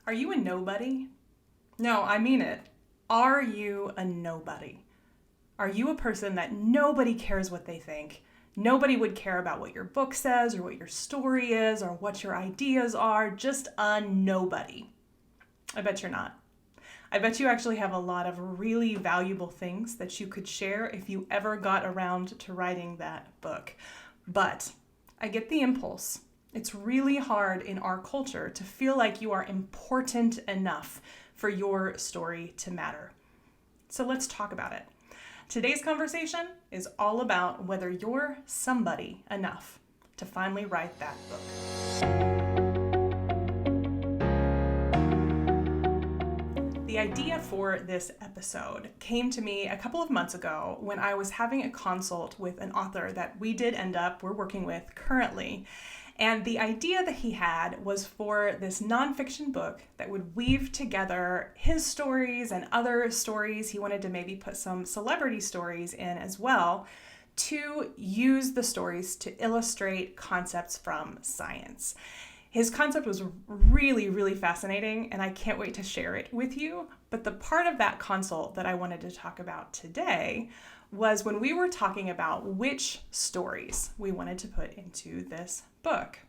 Are you a nobody? No, I mean it. Are you a nobody? Are you a person that nobody cares what they think? Nobody would care about what your book says or what your story is or what your ideas are, just a nobody. I bet you're not. I bet you actually have a lot of really valuable things that you could share if you ever got around to writing that book. But I get the impulse. It's really hard in our culture to feel like you are important enough for your story to matter. So let's talk about it. Today's conversation is all about whether you're somebody enough to finally write that book. The idea for this episode came to me a couple of months ago when I was having a consult with an author that we're working with currently. And the idea that he had was for this nonfiction book that would weave together his stories and other stories. He wanted to maybe put some celebrity stories in as well to use the stories to illustrate concepts from science. His concept was really, really fascinating, and I can't wait to share it with you. But the part of that consult that I wanted to talk about today was when we were talking about which stories we wanted to put into this book.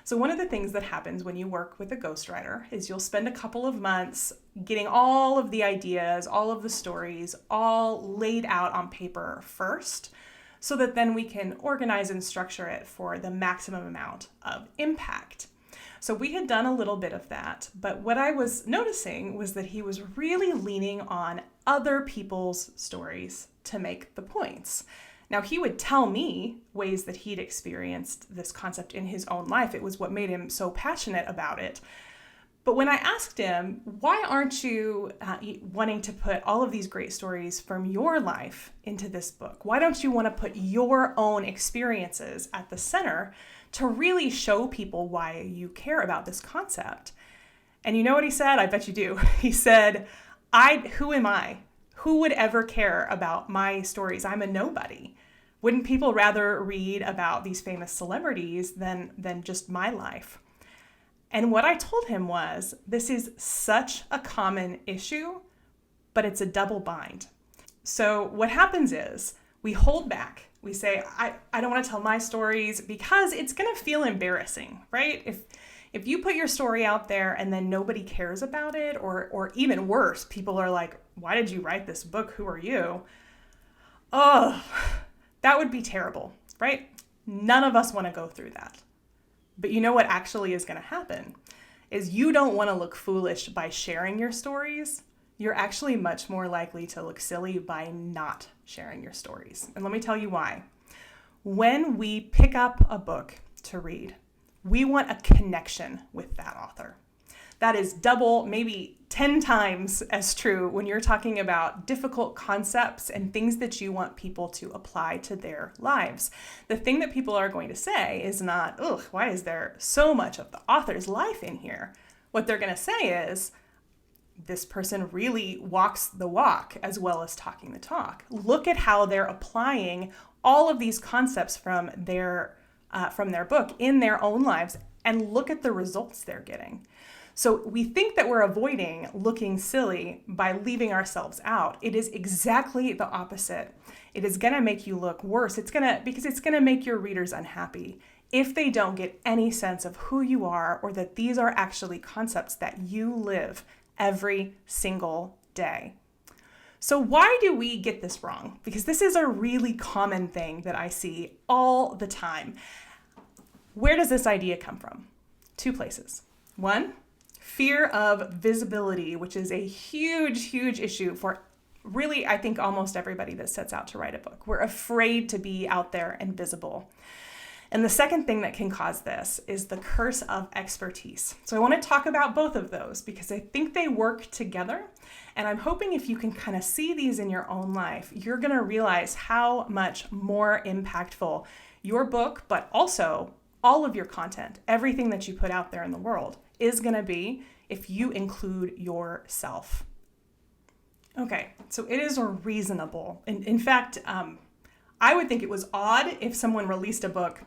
So one of the things that happens when you work with a ghostwriter is you'll spend a couple of months getting all of the ideas, all of the stories, all laid out on paper first, so that then we can organize and structure it for the maximum amount of impact. So we had done a little bit of that, but what I was noticing was that he was really leaning on other people's stories to make the points. Now, he would tell me ways that he'd experienced this concept in his own life. It was what made him so passionate about it. But when I asked him, why aren't you wanting to put all of these great stories from your life into this book? Why don't you want to put your own experiences at the center to really show people why you care about this concept? And you know what he said? I bet you do. He said, who am I? Who would ever care about my stories? I'm a nobody. Wouldn't people rather read about these famous celebrities than just my life? And what I told him was, this is such a common issue, but it's a double bind. So what happens is we hold back. We say, I don't want to tell my stories because it's going to feel embarrassing, right? If you put your story out there and then nobody cares about it, or even worse, people are like, why did you write this book? Who are you? Oh, that would be terrible, right? None of us want to go through that. But you know what actually is going to happen is you don't want to look foolish by sharing your stories. You're actually much more likely to look silly by not sharing your stories. And let me tell you why. When we pick up a book to read, we want a connection with that author. That is double, maybe 10 times as true when you're talking about difficult concepts and things that you want people to apply to their lives. The thing that people are going to say is not, ugh, why is there so much of the author's life in here? What they're going to say is, this person really walks the walk as well as talking the talk. Look at how they're applying all of these concepts from their book in their own lives, and look at the results they're getting. So we think that we're avoiding looking silly by leaving ourselves out. It is exactly the opposite. It is going to make you look worse. Because it's going to make your readers unhappy if they don't get any sense of who you are, or that these are actually concepts that you live every single day. So why do we get this wrong? Because this is a really common thing that I see all the time. Where does this idea come from? Two places. One, fear of visibility, which is a huge, huge issue for really, I think, almost everybody that sets out to write a book. We're afraid to be out there and visible. And the second thing that can cause this is the curse of expertise. So I want to talk about both of those because I think they work together. And I'm hoping if you can kind of see these in your own life, you're going to realize how much more impactful your book, but also all of your content, everything that you put out there in the world, is going to be if you include yourself. Okay, so it is reasonable. In fact, I would think it was odd if someone released a book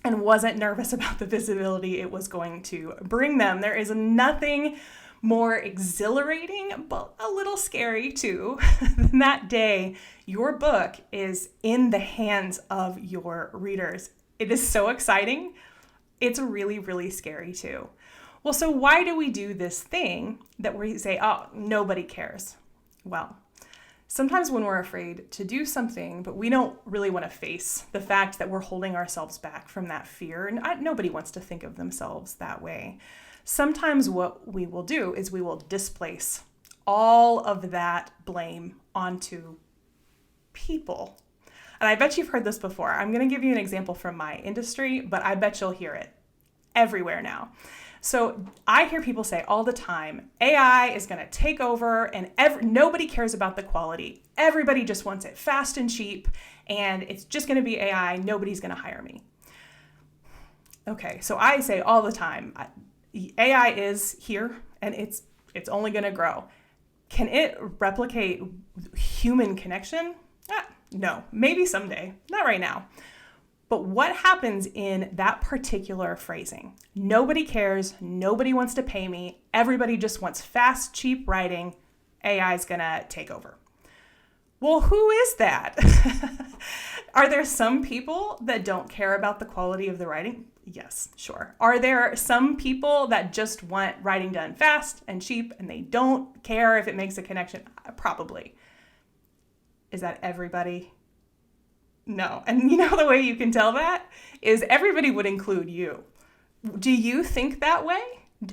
and wasn't nervous about the visibility it was going to bring them. There is nothing more exhilarating, but a little scary too, than that day your book is in the hands of your readers. It is so exciting. It's really, really scary too. Well, so why do we do this thing that we say, oh, nobody cares? Well, sometimes when we're afraid to do something, but we don't really want to face the fact that we're holding ourselves back from that fear, and nobody wants to think of themselves that way. Sometimes what we will do is we will displace all of that blame onto people. And I bet you've heard this before. I'm going to give you an example from my industry, but I bet you'll hear it everywhere now. So I hear people say all the time, AI is going to take over and nobody cares about the quality. Everybody just wants it fast and cheap, and it's just going to be AI. Nobody's going to hire me. Okay, so I say all the time, AI is here and it's only going to grow. Can it replicate human connection? No, maybe someday, not right now. But what happens in that particular phrasing? Nobody cares. Nobody wants to pay me. Everybody just wants fast, cheap writing. AI is going to take over. Well, who is that? Are there some people that don't care about the quality of the writing? Yes, sure. Are there some people that just want writing done fast and cheap and they don't care if it makes a connection? Probably. Is that everybody? No. And you know the way you can tell that is everybody would include you. Do you think that way?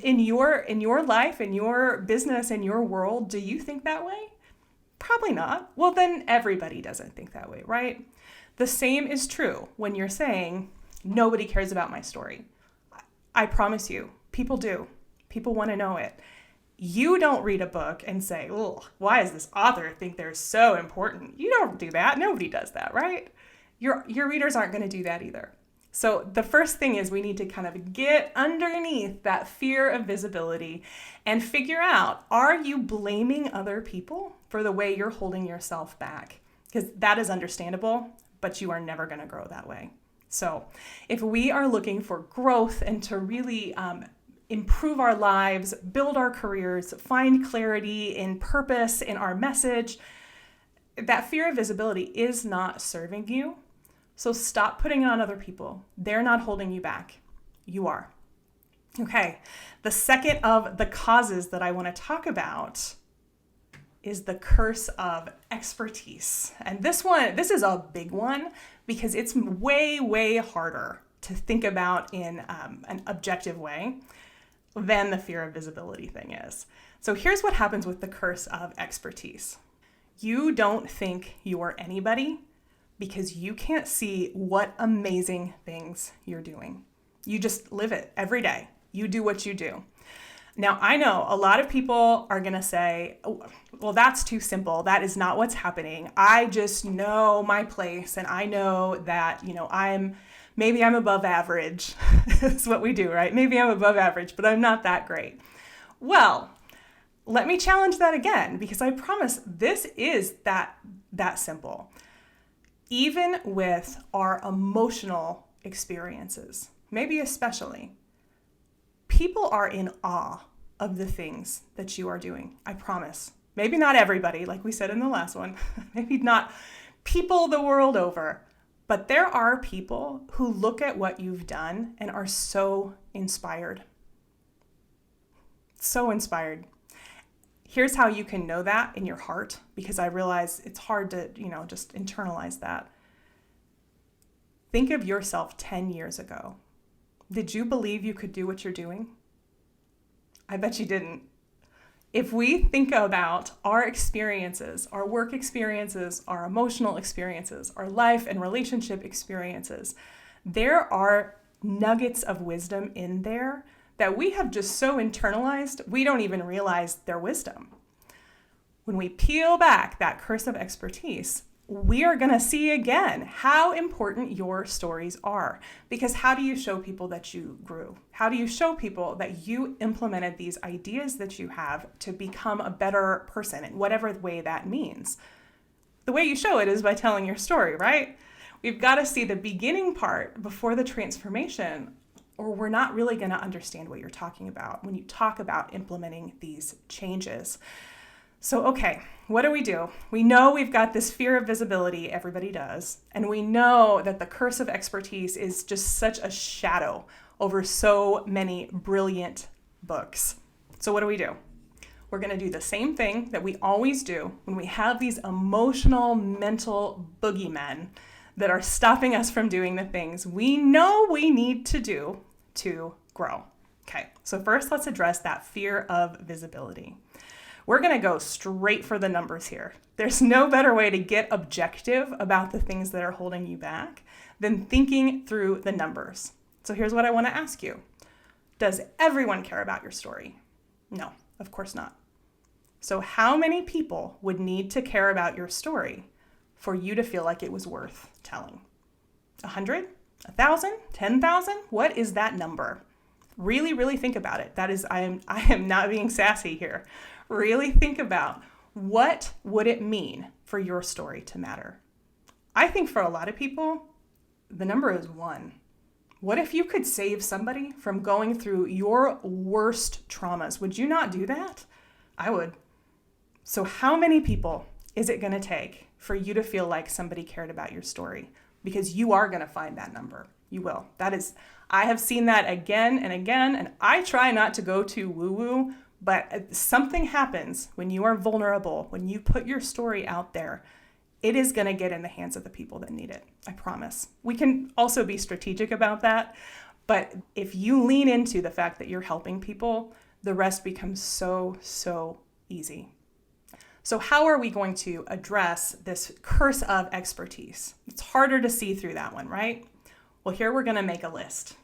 In your life, in your business, in your world, do you think that way? Probably not. Well, then everybody doesn't think that way, right? The same is true when you're saying, nobody cares about my story. I promise you, people do. People want to know it. You don't read a book and say, oh, why does this author think they're so important? You don't do that. Nobody does that, right? Your readers aren't going to do that either. So the first thing is we need to kind of get underneath that fear of visibility and figure out, are you blaming other people for the way you're holding yourself back? Because that is understandable, but you are never going to grow that way. So if we are looking for growth and to really improve our lives, build our careers, find clarity in purpose in our message, that fear of visibility is not serving you. So stop putting it on other people. They're not holding you back. You are. Okay, the second of the causes that I want to talk about is the curse of expertise. And this is a big one because it's way, way harder to think about in an objective way than the fear of visibility thing is. So here's what happens with the curse of expertise. You don't think you're anybody because you can't see what amazing things you're doing. You just live it every day. You do what you do. Now, I know a lot of people are going to say, oh, well, that's too simple. That is not what's happening. I just know my place and I know that, maybe I'm above average. That's what we do, right? Maybe I'm above average, but I'm not that great. Well, let me challenge that again, because I promise this is that simple. Even with our emotional experiences, maybe especially, people are in awe of the things that you are doing. I promise. Maybe not everybody, like we said in the last one. Maybe not people the world over. But there are people who look at what you've done and are so inspired. So inspired. Here's how you can know that in your heart, because I realize it's hard to, just internalize that. Think of yourself 10 years ago. Did you believe you could do what you're doing? I bet you didn't. If we think about our experiences, our work experiences, our emotional experiences, our life and relationship experiences, there are nuggets of wisdom in there that we have just so internalized, we don't even realize their wisdom. When we peel back that curse of expertise, we are going to see again how important your stories are. Because how do you show people that you grew? How do you show people that you implemented these ideas that you have to become a better person in whatever way that means? The way you show it is by telling your story, right? We've got to see the beginning part before the transformation. or we're not really going to understand what you're talking about when you talk about implementing these changes. So, okay, what do? We know we've got this fear of visibility, everybody does, and we know that the curse of expertise is just such a shadow over so many brilliant books. So what do? We're going to do the same thing that we always do when we have these emotional, mental boogeymen that are stopping us from doing the things we know we need to do to grow. Okay, so first let's address that fear of visibility. We're going to go straight for the numbers here. There's no better way to get objective about the things that are holding you back than thinking through the numbers. So here's what I want to ask you. Does everyone care about your story? No, of course not. So how many people would need to care about your story for you to feel like it was worth telling? 100? 1,000? 10,000? What is that number? Really, really think about it. That is, I am not being sassy here. Really think about what would it mean for your story to matter. I think for a lot of people, the number is 1. What if you could save somebody from going through your worst traumas? Would you not do that? I would. So how many people is it going to take for you to feel like somebody cared about your story? Because you are going to find that number. You will. I have seen that again and again, and I try not to go too woo-woo, but something happens when you are vulnerable, when you put your story out there. It is going to get in the hands of the people that need it. I promise. We can also be strategic about that, but if you lean into the fact that you're helping people, the rest becomes so easy. So how are we going to address this curse of expertise? It's harder to see through that one, right? Well, here we're going to make a list.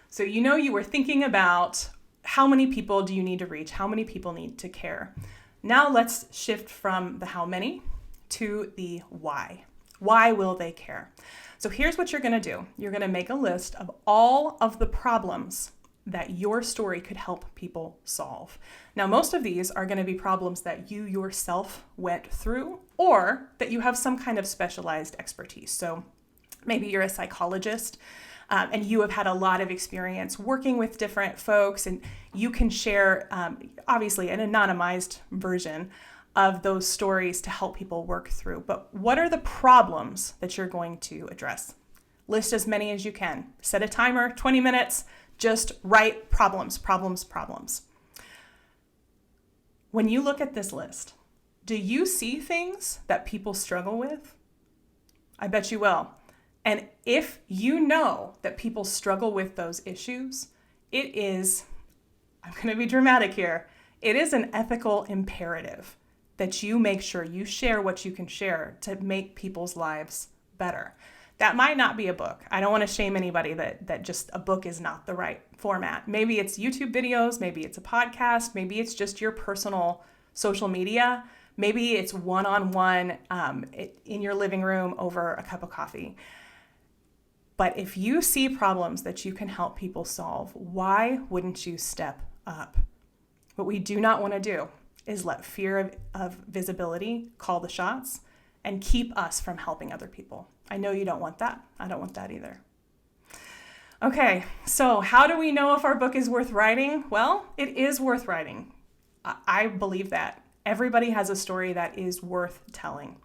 So you were thinking about how many people do you need to reach? How many people need to care? Now let's shift from the how many to the why. Why will they care? So here's what you're going to do. You're going to make a list of all of the problems that your story could help people solve. Now, most of these are going to be problems that you yourself went through or that you have some kind of specialized expertise. So maybe you're a psychologist and you have had a lot of experience working with different folks, and you can share, obviously, an anonymized version of those stories to help people work through. But what are the problems that you're going to address? List as many as you can. Set a timer, 20 minutes. Just write problems. When you look at this list, do you see things that people struggle with? I bet you will. And if you know that people struggle with those issues, it is, I'm going to be dramatic here, it is an ethical imperative that you make sure you share what you can share to make people's lives better. That might not be a book. I don't want to shame anybody that just a book is not the right format. Maybe it's YouTube videos, maybe it's a podcast, maybe it's just your personal social media, maybe it's one-on-one in your living room over a cup of coffee. But if you see problems that you can help people solve, why wouldn't you step up? What we do not want to do is let fear of visibility call the shots and keep us from helping other people. I know you don't want that. I don't want that either. Okay, so how do we know if our book is worth writing? Well, it is worth writing. I believe that. Everybody has a story that is worth telling.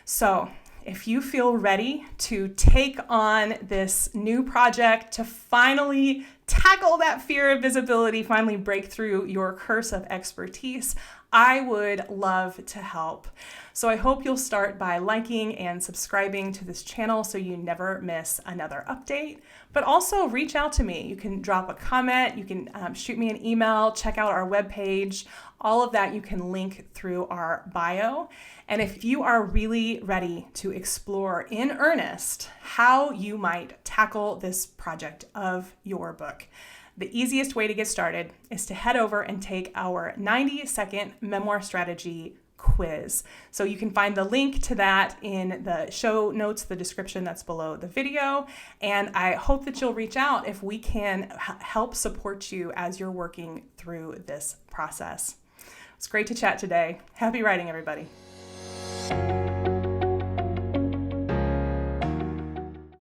So if you feel ready to take on this new project to finally tackle that fear of visibility, finally break through your curse of expertise, I would love to help. So I hope you'll start by liking and subscribing to this channel so you never miss another update. But also reach out to me. You can drop a comment, you can shoot me an email, check out our webpage. All of that you can link through our bio. And if you are really ready to explore in earnest how you might tackle this project of your book, the easiest way to get started is to head over and take our 90-second memoir strategy quiz. So you can find the link to that in the show notes, the description that's below the video. And I hope that you'll reach out if we can help support you as you're working through this process. It's great to chat today. Happy writing, everybody.